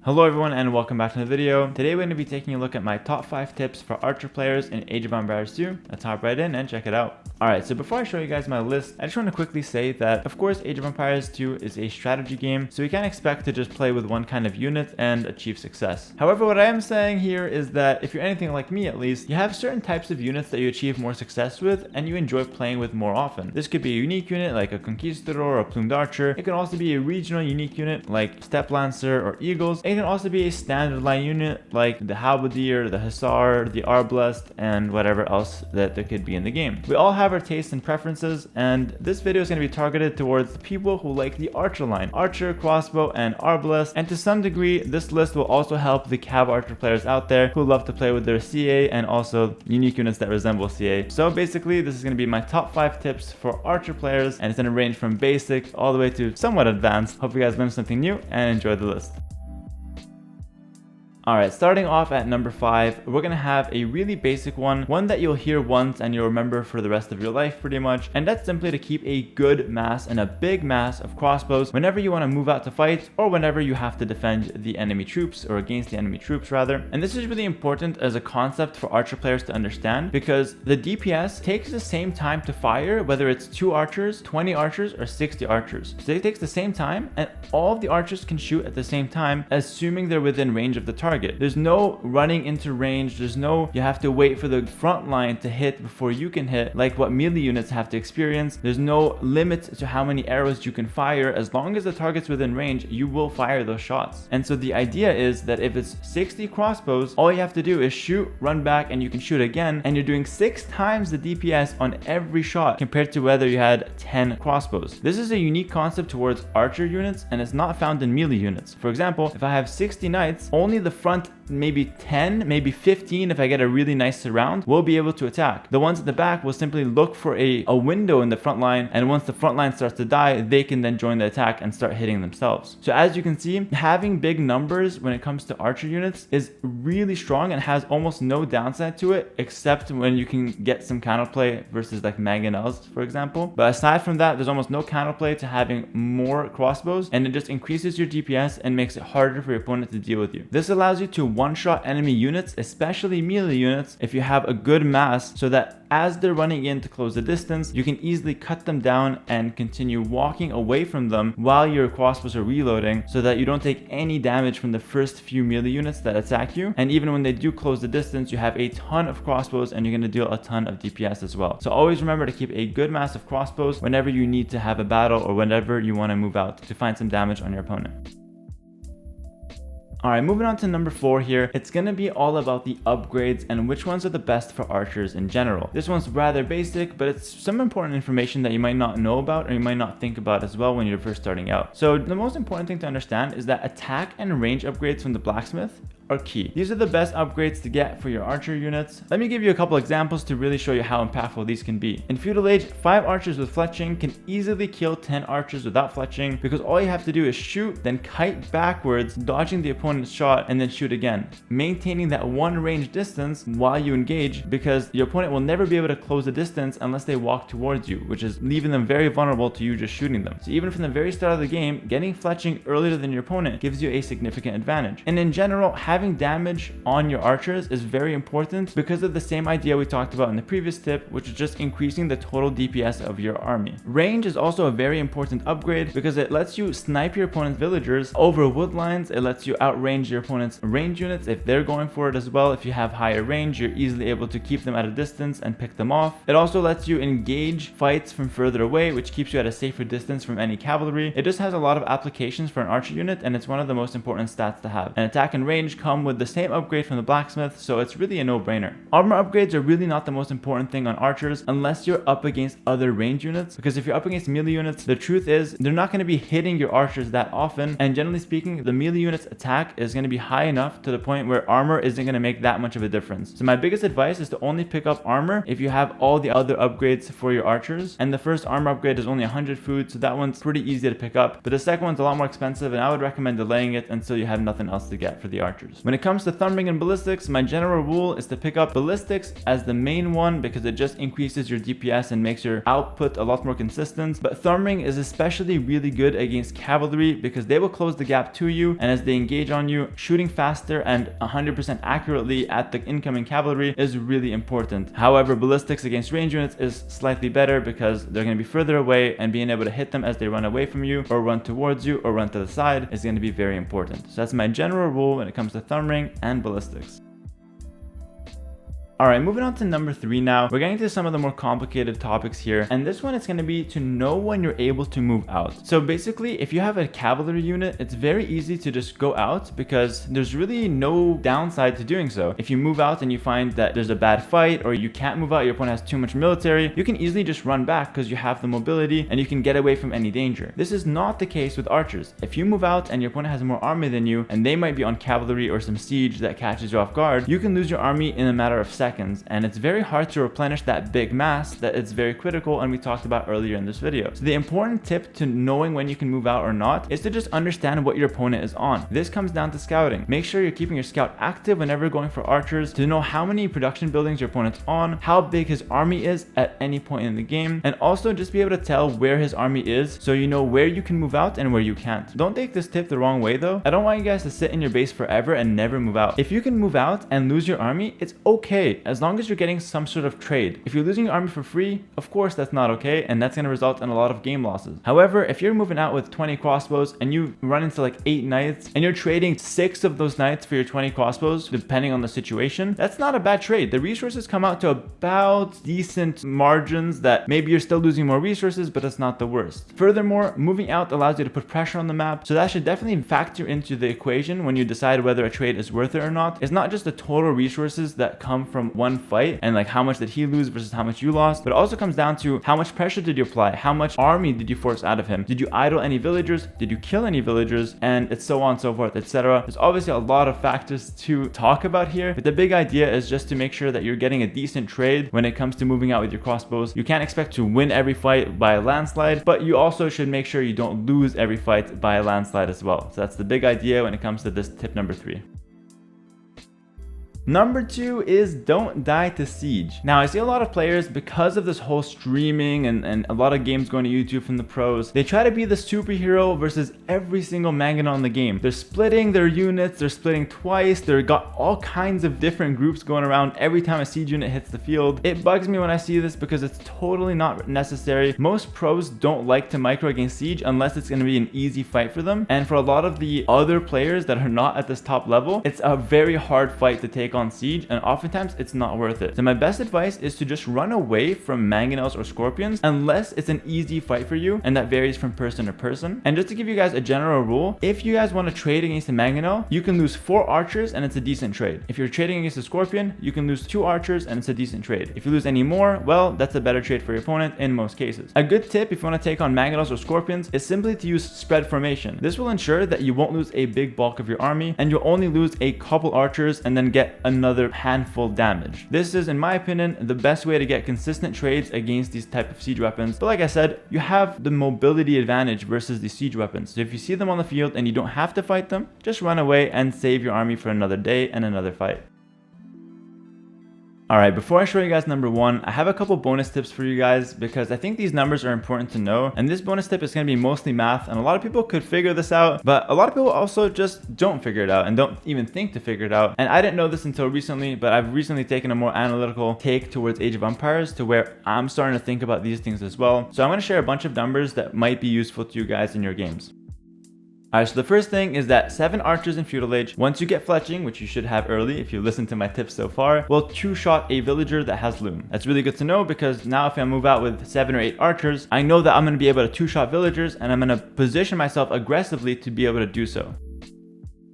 Hello everyone and welcome back to the video. Today we're going to be taking a look at my top 5 tips for Archer players in Age of Empires 2. Let's hop right in and check it out. Alright, so before I show you guys my list, I just want to quickly say that of course Age of Empires 2 is a strategy game, so you can't expect to just play with one kind of unit and achieve success. However, what I am saying here is that if you're anything like me at least, you have certain types of units that you achieve more success with and you enjoy playing with more often. This could be a unique unit like a Conquistador or a Plumed Archer. It can also be a regional unique unit like Steppe Lancer or Eagles. It can also be a standard line unit like the Halberdier, the Hussar, the Arbalest, and whatever else that there could be in the game. We all have our tastes and preferences, and this video is going to be targeted towards people who like the Archer line, Archer, Crossbow, and Arbalest, and to some degree this list will also help the Cav Archer players out there who love to play with their CA and also unique units that resemble CA. So basically this is going to be my top 5 tips for Archer players, and it's going to range from basic all the way to somewhat advanced. Hope you guys learned something new and enjoy the list. Alright, starting off at number 5, we're gonna have a really basic one that you'll hear once and you'll remember for the rest of your life pretty much, and that's simply to keep a good mass and a big mass of crossbows whenever you want to move out to fight or whenever you have to defend the enemy troops or against the enemy troops rather. And this is really important as a concept for Archer players to understand because the DPS takes the same time to fire whether it's 2 archers, 20 archers, or 60 archers. So it takes the same time and all of the archers can shoot at the same time assuming they're within range of the target. There's no running into range, there's no you have to wait for the front line to hit before you can hit like what melee units have to experience. There's no limit to how many arrows you can fire. As long as the target's within range, you will fire those shots. And so the idea is that if it's 60 crossbows, all you have to do is shoot, run back, and you can shoot again, and you're doing 6 times the DPS on every shot compared to whether you had 10 crossbows. This is a unique concept towards Archer units and it's not found in melee units. For example, if I have 60 knights, only the front maybe 10, maybe 15 if I get a really nice surround will be able to attack. The ones at the back will simply look for a window in the front line, and once the front line starts to die, they can then join the attack and start hitting themselves. So as you can see, having big numbers when it comes to Archer units is really strong and has almost no downside to it except when you can get some counterplay versus like mangonels, for example. But aside from that, there's almost no counterplay to having more crossbows, and it just increases your DPS and makes it harder for your opponent to deal with you. This allows you to one-shot enemy units, especially melee units, if you have a good mass, so that as they're running in to close the distance, you can easily cut them down and continue walking away from them while your crossbows are reloading, so that you don't take any damage from the first few melee units that attack you. And even when they do close the distance, you have a ton of crossbows and you're going to deal a ton of DPS as well. So always remember to keep a good mass of crossbows whenever you need to have a battle or whenever you want to move out to find some damage on your opponent. Alright, moving on to number 4 here, it's going to be all about the upgrades and which ones are the best for archers in general. This one's rather basic, but it's some important information that you might not know about or you might not think about as well when you're first starting out. So the most important thing to understand is that attack and range upgrades from the blacksmith are key. These are the best upgrades to get for your archer units. Let me give you a couple examples to really show you how impactful these can be. In Feudal Age, 5 archers with fletching can easily kill 10 archers without fletching because all you have to do is shoot, then kite backwards, dodging the opponent's shot, and then shoot again, maintaining that one range distance while you engage, because your opponent will never be able to close the distance unless they walk towards you, which is leaving them very vulnerable to you just shooting them. So even from the very start of the game, getting fletching earlier than your opponent gives you a significant advantage. And in general, having damage on your archers is very important because of the same idea we talked about in the previous tip, which is just increasing the total DPS of your army. Range is also a very important upgrade because it lets you snipe your opponent's villagers over wood lines. It lets you outrange your opponent's range units if they're going for it as well. If you have higher range, you're easily able to keep them at a distance and pick them off. It also lets you engage fights from further away, which keeps you at a safer distance from any cavalry. It just has a lot of applications for an archer unit, and it's one of the most important stats to have. And attack and range come with the same upgrade from the blacksmith, so it's really a no-brainer. Armor upgrades are really not the most important thing on archers unless you're up against other range units, because if you're up against melee units, the truth is they're not going to be hitting your archers that often, and generally speaking, the melee unit's attack is going to be high enough to the point where armor isn't going to make that much of a difference. So my biggest advice is to only pick up armor if you have all the other upgrades for your archers, and the first armor upgrade is only 100 food, so that one's pretty easy to pick up, but the second one's a lot more expensive, and I would recommend delaying it until you have nothing else to get for the archers. rangers. When it comes to thumb ring and ballistics, my general rule is to pick up ballistics as the main one because it just increases your DPS and makes your output a lot more consistent. But thumb ring is especially really good against cavalry because they will close the gap to you, and as they engage on you, shooting faster and 100% accurately at the incoming cavalry is really important. However, ballistics against range units is slightly better because they're going to be further away, and being able to hit them as they run away from you or run towards you or run to the side is going to be very important. So that's my general rule when it comes to thumb ring and ballistics. Alright, moving on to number 3 now. We're getting to some of the more complicated topics here, and this one is going to be to know when you're able to move out. So basically, if you have a cavalry unit, it's very easy to just go out because there's really no downside to doing so. If you move out and you find that there's a bad fight or you can't move out, your opponent has too much military, you can easily just run back because you have the mobility and you can get away from any danger. This is not the case with archers. If you move out and your opponent has more army than you and they might be on cavalry or some siege that catches you off guard, you can lose your army in a matter of seconds. And it's very hard to replenish that big mass that it's very critical, and we talked about earlier in this video. So the important tip to knowing when you can move out or not is to just understand what your opponent is on. This comes down to scouting. Make sure you're keeping your scout active whenever going for archers to know how many production buildings your opponent's on, how big his army is at any point in the game, and also just be able to tell where his army is so you know where you can move out and where you can't. Don't take this tip the wrong way though. I don't want you guys to sit in your base forever and never move out. If you can move out and lose your army, it's okay as long as you're getting some sort of trade. If you're losing your army for free, of course that's not okay, and that's going to result in a lot of game losses. However, if you're moving out with 20 crossbows and you run into like 8 knights and you're trading 6 of those knights for your 20 crossbows, depending on the situation, that's not a bad trade. The resources come out to about decent margins that maybe you're still losing more resources, but it's not the worst. Furthermore, moving out allows you to put pressure on the map, so that should definitely factor into the equation when you decide whether a trade is worth it or not. It's not just the total resources that come from one fight and like how much did he lose versus how much you lost, but it also comes down to how much pressure did you apply, how much army did you force out of him, did you idle any villagers, did you kill any villagers, and it's so on and so forth, etc. There's obviously a lot of factors to talk about here, but the big idea is just to make sure that you're getting a decent trade when it comes to moving out with your crossbows. You can't expect to win every fight by a landslide, but you also should make sure you don't lose every fight by a landslide as well. So that's the big idea when it comes to this tip number 3. Number 2 is don't die to siege. Now, I see a lot of players, because of this whole streaming and a lot of games going to YouTube from the pros, they try to be the superhero versus every single Mangonel in the game. They're splitting their units, they're splitting twice, they've got all kinds of different groups going around every time a siege unit hits the field. It bugs me when I see this because it's totally not necessary. Most pros don't like to micro against siege unless it's going to be an easy fight for them. And for a lot of the other players that are not at this top level, it's a very hard fight to take on siege, and oftentimes it's not worth it. So my best advice is to just run away from mangonels or scorpions unless it's an easy fight for you, and that varies from person to person. And just to give you guys a general rule, if you guys want to trade against a mangonel, you can lose 4 archers and it's a decent trade. If you're trading against a scorpion, you can lose 2 archers and it's a decent trade. If you lose any more, well, that's a better trade for your opponent in most cases. A good tip if you want to take on mangonels or scorpions is simply to use spread formation. This will ensure that you won't lose a big bulk of your army and you'll only lose a couple archers and then get another handful damage. This is, in my opinion, the best way to get consistent trades against these type of siege weapons. But like I said, you have the mobility advantage versus the siege weapons. So if you see them on the field and you don't have to fight them, just run away and save your army for another day and another fight. Alright, before I show you guys number 1, I have a couple bonus tips for you guys because I think these numbers are important to know. And this bonus tip is going to be mostly math, and a lot of people could figure this out, but a lot of people also just don't figure it out and don't even think to figure it out. And I didn't know this until recently, but I've recently taken a more analytical take towards Age of Empires to where I'm starting to think about these things as well. So I'm going to share a bunch of numbers that might be useful to you guys in your games. Alright, so the first thing is that 7 archers in Feudal Age, once you get fletching, which you should have early if you listen to my tips so far, will 2-shot a villager that has loom. That's really good to know because now if I move out with 7 or 8 archers, I know that I'm going to be able to 2-shot villagers and I'm going to position myself aggressively to be able to do so.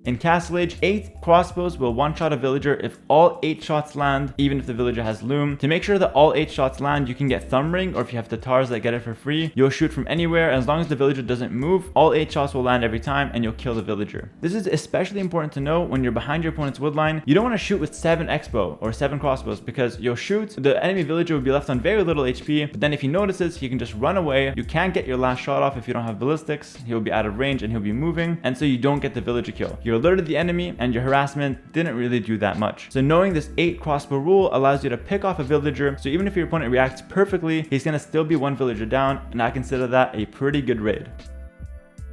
In Castle Age, 8 crossbows will one-shot a villager if all 8 shots land, even if the villager has loom. To make sure that all 8 shots land, you can get thumb ring, or if you have Tatars that get it for free, you'll shoot from anywhere. As long as the villager doesn't move, all 8 shots will land every time and you'll kill the villager. This is especially important to know when you're behind your opponent's wood line. You don't want to shoot with 7 X-bow or 7 crossbows because you'll shoot, the enemy villager will be left on very little HP, but then if he notices, he can just run away. You can't get your last shot off if you don't have ballistics. He'll be out of range and he'll be moving, and so you don't get the villager kill. You're alerted the enemy, and your harassment didn't really do that much. So knowing this 8 crossbow rule allows you to pick off a villager, so even if your opponent reacts perfectly, he's gonna still be 1 villager down, and I consider that a pretty good raid.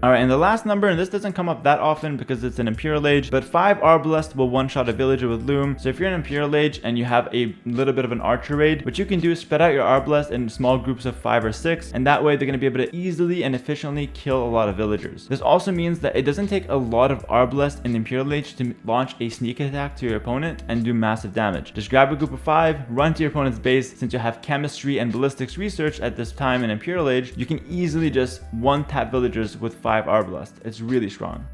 Alright, and the last number, and this doesn't come up that often because it's an Imperial Age, but 5 Arbalest will one-shot a villager with Loom. So if you're an Imperial Age and you have a little bit of an archer raid, what you can do is spread out your Arbalest in small groups of 5 or 6, and that way they're going to be able to easily and efficiently kill a lot of villagers. This also means that it doesn't take a lot of Arbalest in Imperial Age to launch a sneak attack to your opponent and do massive damage. Just grab a group of 5, run to your opponent's base. Since you have chemistry and ballistics research at this time in Imperial Age, you can easily just one-tap villagers with 5 Arbalest. It's really strong.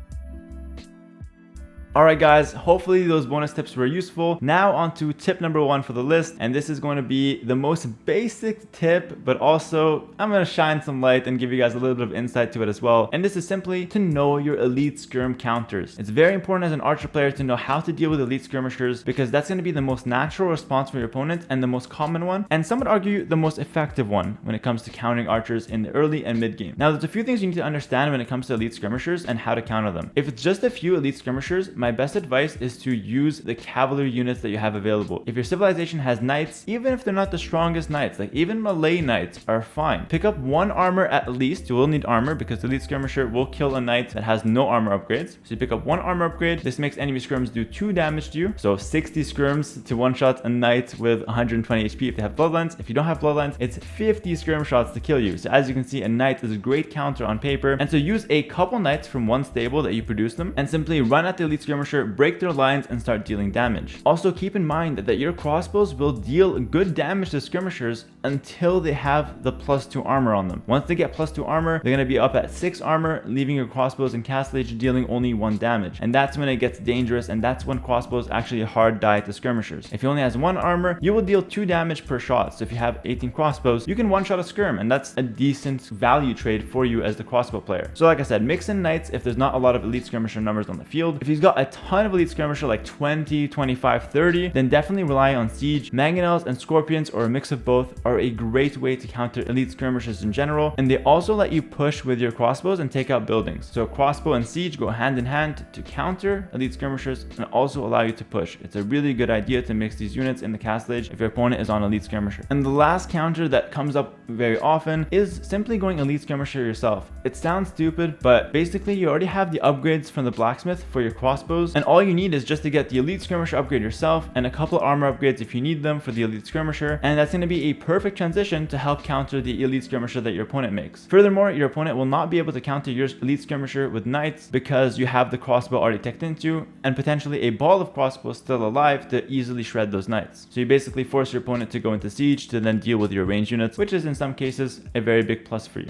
Alright guys, hopefully those bonus tips were useful. Now on to tip number 1 for the list, and this is going to be the most basic tip, but also I'm going to shine some light and give you guys a little bit of insight to it as well. And this is simply to know your elite skirm counters. It's very important as an archer player to know how to deal with elite skirmishers, because that's going to be the most natural response from your opponent and the most common one, and some would argue the most effective one when it comes to countering archers in the early and mid game. Now there's a few things you need to understand when it comes to elite skirmishers and how to counter them. If it's just a few elite skirmishers, my best advice is to use the cavalry units that you have available. If your civilization has knights, even if they're not the strongest knights, like even melee knights are fine. Pick up 1 armor at least. You will need armor because the elite skirmisher will kill a knight that has no armor upgrades. So you pick up 1 armor upgrade. This makes enemy skirms do 2 damage to you. So 60 skirms to one-shot a knight with 120 HP if they have bloodlines. If you don't have bloodlines, it's 50 skirm shots to kill you. So as you can see, a knight is a great counter on paper. And so use a couple knights from 1 stable that you produce them and simply run at the elite skirmisher, break their lines, and start dealing damage. Also keep in mind that your crossbows will deal good damage to skirmishers until they have the +2 armor on them. Once they get +2 armor, they're going to be up at 6 armor, leaving your crossbows in Castle Age dealing only 1 damage. And that's when it gets dangerous, and that's when crossbows actually hard die to skirmishers. If he only has 1 armor, you will deal 2 damage per shot. So if you have 18 crossbows, you can one-shot a skirm, and that's a decent value trade for you as the crossbow player. So like I said, mix in knights if there's not a lot of elite skirmisher numbers on the field. If he's got a ton of elite skirmisher like 20, 25, 30, then definitely rely on siege. Mangonels and scorpions, or a mix of both, are a great way to counter elite skirmishers in general, and they also let you push with your crossbows and take out buildings. So crossbow and siege go hand in hand to counter elite skirmishers and also allow you to push. It's a really good idea to mix these units in the Castle Age if your opponent is on elite skirmisher. And the last counter that comes up very often is simply going elite skirmisher yourself. It sounds stupid, but basically you already have the upgrades from the blacksmith for your crossbows, and all you need is just to get the elite skirmisher upgrade yourself and a couple armor upgrades if you need them for the elite skirmisher, and that's going to be a perfect transition to help counter the elite skirmisher that your opponent makes. Furthermore, your opponent will not be able to counter your elite skirmisher with knights because you have the crossbow already teched into, and potentially a ball of crossbows still alive to easily shred those knights. So you basically force your opponent to go into siege to then deal with your ranged units, which is in some cases a very big plus for you.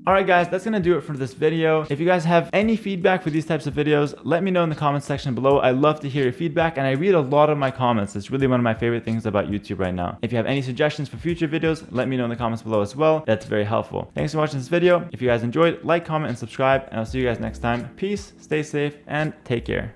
Alright guys, that's gonna do it for this video. If you guys have any feedback for these types of videos, let me know in the comments section below. I love to hear your feedback, and I read a lot of my comments. It's really one of my favorite things about YouTube right now. If you have any suggestions for future videos, let me know in the comments below as well. That's very helpful. Thanks for watching this video. If you guys enjoyed, like, comment, and subscribe, and I'll see you guys next time. Peace, stay safe, and take care.